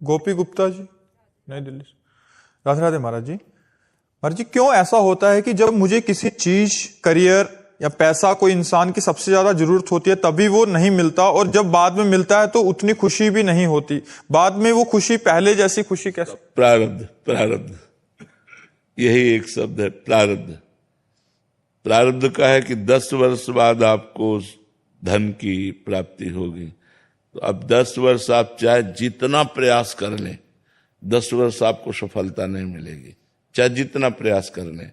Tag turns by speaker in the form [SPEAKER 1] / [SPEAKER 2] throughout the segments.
[SPEAKER 1] गोपी गुप्ता जी, नई दिल्ली से। राधे राधे महाराज जी। महाराज जी, क्यों ऐसा होता है कि जब मुझे किसी चीज, करियर या पैसा, कोई इंसान की सबसे ज्यादा जरूरत होती है तभी वो नहीं मिलता, और जब बाद में मिलता है तो उतनी खुशी भी नहीं होती? बाद में वो खुशी पहले जैसी खुशी कैसे?
[SPEAKER 2] प्रारब्ध, प्रारब्ध, यही एक शब्द है, प्रारब्ध। प्रारब्ध का है कि 10 वर्ष बाद आपको धन की प्राप्ति होगी, तो अब 10 वर्ष आप चाहे जितना प्रयास कर लें, 10 वर्ष आपको सफलता नहीं मिलेगी, चाहे जितना प्रयास कर लें।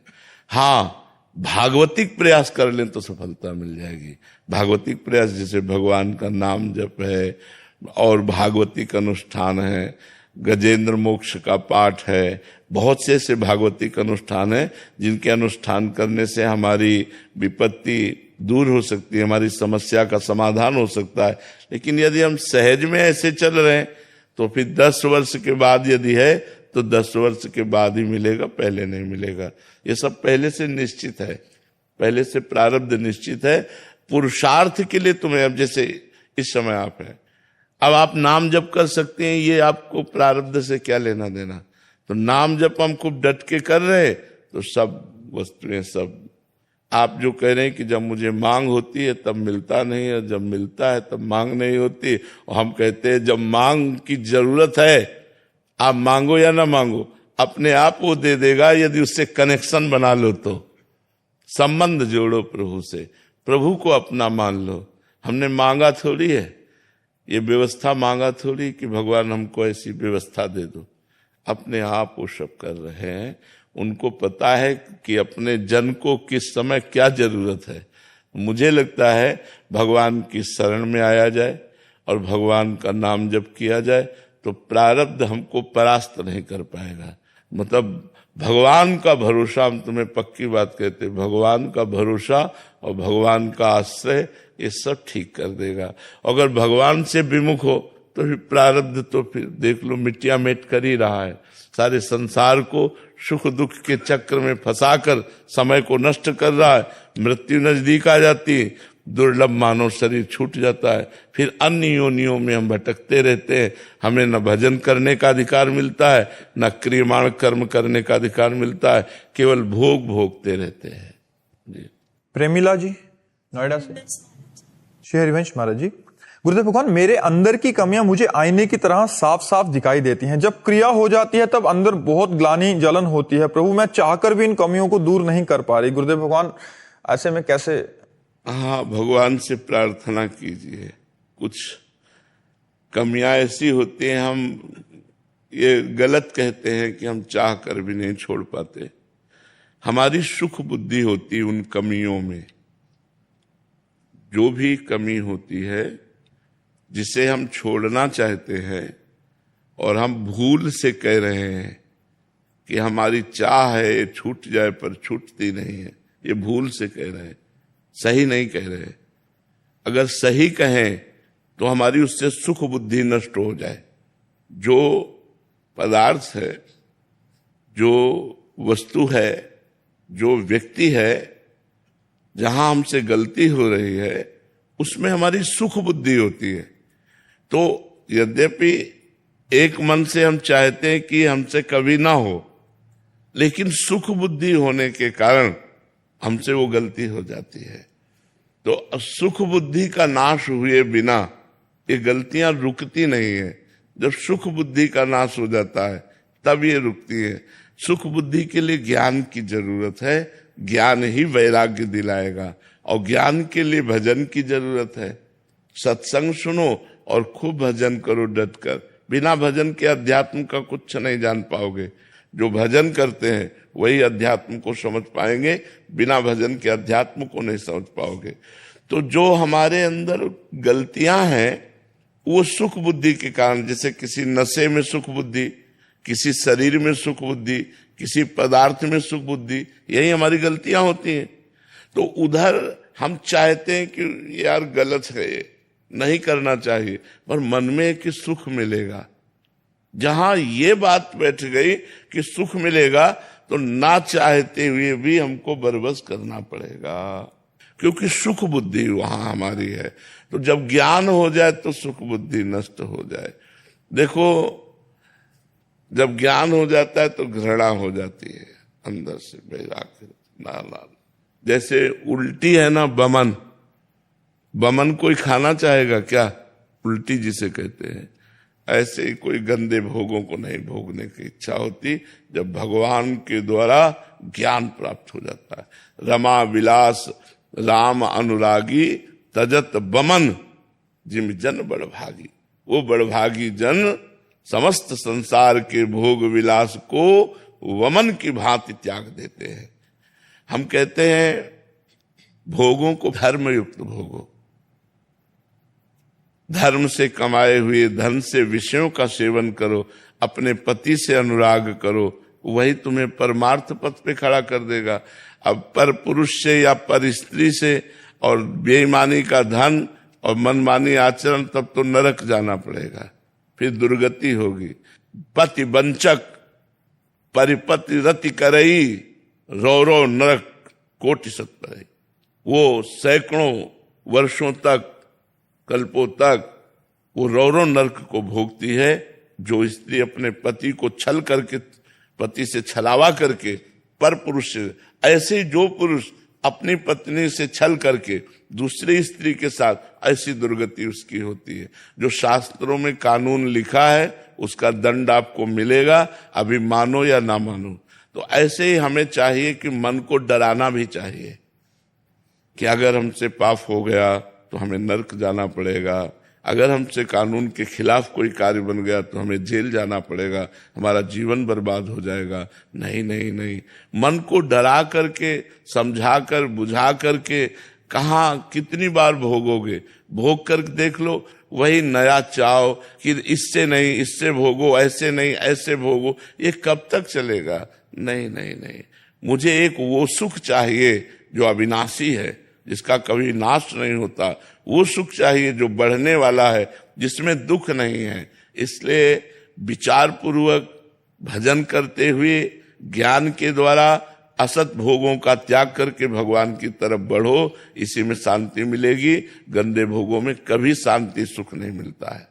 [SPEAKER 2] हाँ, भागवतिक प्रयास कर लें तो सफलता मिल जाएगी। भागवतिक प्रयास जैसे भगवान का नाम जप है, और भागवतिक अनुष्ठान है, गजेंद्र मोक्ष का पाठ है, बहुत से ऐसे भागवतिक अनुष्ठान है जिनके अनुष्ठान करने से हमारी विपत्ति दूर हो सकती है, हमारी समस्या का समाधान हो सकता है। लेकिन यदि हम सहज में ऐसे चल रहे हैं तो फिर 10 वर्ष के बाद यदि है तो 10 वर्ष के बाद ही मिलेगा, पहले नहीं मिलेगा। ये सब पहले से निश्चित है, पहले से प्रारब्ध निश्चित है। पुरुषार्थ के लिए तुम्हें, अब जैसे इस समय आप हैं, अब आप नाम जप कर सकते हैं, ये आपको प्रारब्ध से क्या लेना देना? तो नाम जप हम खूब डट के कर रहे तो सब वस्तुएं, सब आप जो कह रहे हैं कि जब मुझे मांग होती है तब मिलता नहीं है, जब मिलता है तब मांग नहीं होती, और हम कहते हैं जब मांग की जरूरत है आप मांगो या ना मांगो, अपने आप वो दे देगा, यदि उससे कनेक्शन बना लो तो। संबंध जोड़ो प्रभु से, प्रभु को अपना मान लो। हमने मांगा थोड़ी है, ये व्यवस्था मांगा थोड़ी कि भगवान हमको ऐसी व्यवस्था दे दो। अपने आप वो सब कर रहे हैं, उनको पता है कि अपने जन को किस समय क्या जरूरत है। मुझे लगता है भगवान की शरण में आया जाए और भगवान का नाम जप किया जाए तो प्रारब्ध हमको परास्त नहीं कर पाएगा। मतलब भगवान का भरोसा, हम तुम्हें पक्की बात कहते, भगवान का भरोसा और भगवान का आश्रय ये सब ठीक कर देगा। अगर भगवान से विमुख हो तो फिर प्रारब्ध तो फिर देख लो मिट्टिया मेट कर ही रहा है। सारे संसार को सुख दुख के चक्र में फंसाकर समय को नष्ट कर रहा है। मृत्यु नजदीक आ जाती है, दुर्लभ मानव शरीर छूट जाता है, फिर अन्य योनियों में हम भटकते रहते हैं। हमें न भजन करने का अधिकार मिलता है, न क्रियमाण कर्म करने का अधिकार मिलता है, केवल भोग भोगते रहते हैं। जी।
[SPEAKER 1] प्रेमिला जी, नोएडा से। श्री हरिवंश महाराज जी, गुरुदेव भगवान, मेरे अंदर की कमियां मुझे आईने की तरह साफ साफ दिखाई देती हैं। जब क्रिया हो जाती है तब अंदर बहुत ग्लानि जलन होती है। प्रभु, मैं चाहकर भी इन कमियों को दूर नहीं कर पा रही। गुरुदेव भगवान, ऐसे में कैसे?
[SPEAKER 2] हाँ, भगवान से प्रार्थना कीजिए। कुछ कमियां ऐसी होती हैं, हम ये गलत कहते हैं कि हम चाह कर भी नहीं छोड़ पाते। हमारी सुख बुद्धि होती उन कमियों में। जो भी कमी होती है जिसे हम छोड़ना चाहते हैं और हम भूल से कह रहे हैं कि हमारी चाह है ये छूट जाए, पर छूटती नहीं है, ये भूल से कह रहे हैं, सही नहीं कह रहे। अगर सही कहें तो हमारी उससे सुख बुद्धि नष्ट हो जाए। जो पदार्थ है, जो वस्तु है, जो व्यक्ति है, जहां हमसे गलती हो रही है उसमें हमारी सुख बुद्धि होती है। तो यद्यपि एक मन से हम चाहते हैं कि हमसे कभी ना हो, लेकिन सुख बुद्धि होने के कारण हमसे वो गलती हो जाती है। तो सुख बुद्धि का नाश हुए बिना ये गलतियां रुकती नहीं है। जब सुख बुद्धि का नाश हो जाता है तब ये रुकती है। सुख बुद्धि के लिए ज्ञान की जरूरत है, ज्ञान ही वैराग्य दिलाएगा, और ज्ञान के लिए भजन की जरूरत है। सत्संग सुनो और खूब भजन करो डटकर। बिना भजन के अध्यात्म का कुछ नहीं जान पाओगे। जो भजन करते हैं वही अध्यात्म को समझ पाएंगे, बिना भजन के अध्यात्म को नहीं समझ पाओगे। तो जो हमारे अंदर गलतियां हैं वो सुख बुद्धि के कारण, जैसे किसी नशे में सुख बुद्धि, किसी शरीर में सुख बुद्धि, किसी पदार्थ में सुख बुद्धि, यही हमारी गलतियां होती हैं। तो उधर हम चाहते हैं कि यार गलत है, नहीं करना चाहिए, पर मन में कि सुख मिलेगा। जहां ये बात बैठ गई कि सुख मिलेगा तो ना चाहते हुए भी हमको बरबस करना पड़ेगा, क्योंकि सुख बुद्धि वहां हमारी है। तो जब ज्ञान हो जाए तो सुख बुद्धि नष्ट हो जाए। देखो, जब ज्ञान हो जाता है तो घृणा हो जाती है अंदर से, वैराग्य ना। जैसे उल्टी है ना, बमन, बमन कोई खाना चाहेगा क्या? उल्टी जिसे कहते हैं। ऐसे ही कोई गंदे भोगों को नहीं भोगने की इच्छा होती जब भगवान के द्वारा ज्ञान प्राप्त हो जाता है। रमा विलास राम अनुरागी तजत बमन जिम जन बड़भागी। वो बड़भागी जन समस्त संसार के भोग विलास को वमन की भांति त्याग देते हैं। हम कहते हैं भोगों को धर्म युक्त भोगो, धर्म से कमाए हुए धन से विषयों का सेवन करो, अपने पति से अनुराग करो, वही तुम्हें परमार्थ पथ पे खड़ा कर देगा। अब पर पुरुष से या पर स्त्री से और बेईमानी का धन और मनमानी आचरण, तब तो नरक जाना पड़ेगा, फिर दुर्गति होगी। पति वंचक परिपति रति करई, रो रो नरक कोटि सत परई। वो सैकड़ों वर्षों तक, कल्पों तक वो रो नरक को भोगती है। जो स्त्री अपने पति को छल करके, पति से छलावा करके पर पुरुष से, ऐसे जो पुरुष अपनी पत्नी से छल करके दूसरी स्त्री के साथ, ऐसी दुर्गति उसकी होती है। जो शास्त्रों में कानून लिखा है उसका दंड आपको मिलेगा, अभी मानो या ना मानो। तो ऐसे ही हमें चाहिए कि मन को डराना भी चाहिए कि अगर हमसे पाप हो गया तो हमें नरक जाना पड़ेगा, अगर हमसे कानून के खिलाफ कोई कार्य बन गया तो हमें जेल जाना पड़ेगा, हमारा जीवन बर्बाद हो जाएगा। नहीं नहीं नहीं, मन को डरा करके, समझा कर, बुझा करके कहाँ कितनी बार भोगोगे? भोग कर देख लो, वही नया चाव कि इससे नहीं इससे भोगो, ऐसे नहीं ऐसे भोगो, ये कब तक चलेगा? नहीं नहीं नहीं, मुझे एक वो सुख चाहिए जो अविनाशी है, जिसका कभी नाश नहीं होता। वो सुख चाहिए जो बढ़ने वाला है, जिसमें दुख नहीं है। इसलिए विचार पूर्वक भजन करते हुए ज्ञान के द्वारा असत भोगों का त्याग करके भगवान की तरफ बढ़ो, इसी में शांति मिलेगी। गंदे भोगों में कभी शांति सुख नहीं मिलता है।